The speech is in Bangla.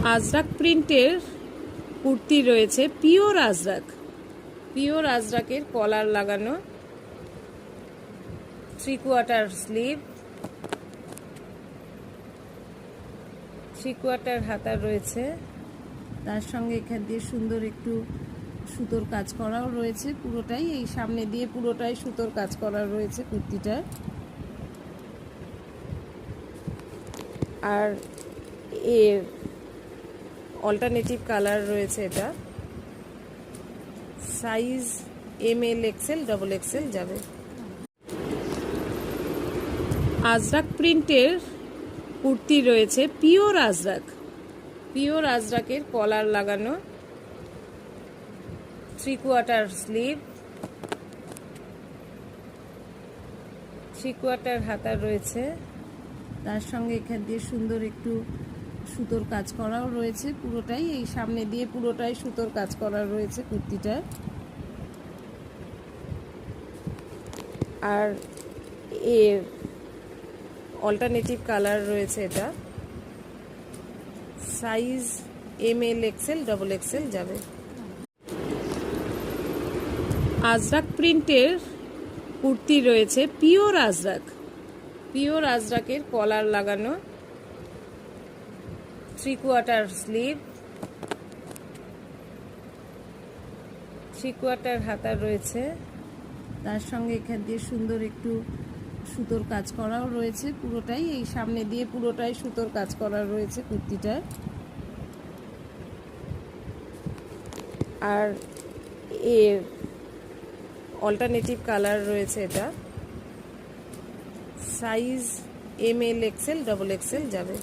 আজরাক প্রিন্টের কুর্তি রয়েছে, পিওর আজরাক। পিওর আজরাকের কলার লাগানো, 3/4 স্লিভ, 3/4 হাতা রয়েছে। তার সঙ্গে এখান দিয়ে সুন্দর একটু সুতোর কাজ করাও রয়েছে। পুরোটাই এই সামনে দিয়ে পুরোটাই সুতোর কাজ করা রয়েছে কুর্তিটা। আর এর অল্টারনেটিভ কালার রয়েছে। এটা সাইজ ML XL XXL যাবে। আজরাক প্রিন্টের কুর্তি রয়েছে, পিওর আজরাক। পিওর আজরাকের কলার লাগানো, 3/4 স্লিভ, 3/4 হাতা রয়েছে। তার সঙ্গে এখান দিয়ে সুন্দর একটু সুতোর কাজ করাও রয়েছে। পুরোটাই এই সামনে দিয়ে পুরোটাই সুতোর কাজ করা রয়েছে কুর্তিটা। আর এর অল্টারনেটিভ কালার রয়েছে। এটা সাইজ ML XL XXL যাবে। আজরাক প্রিন্টের কুর্তি রয়েছে, পিওর আজরাক। পিওর আজরাকের কলার লাগানো, 3/4 স্লিভ, 3/4 হাতা রয়েছে। তার সঙ্গে এখান দিয়ে সুন্দর একটু সুতোর কাজ করাও রয়েছে। পুরোটাই এই সামনে দিয়ে পুরোটাই সুতোর কাজ করা রয়েছে কুর্তিটা। আর এর অল্টারনেটিভ কালার রয়েছে। এটা সাইজ ML XL XXL যাবে।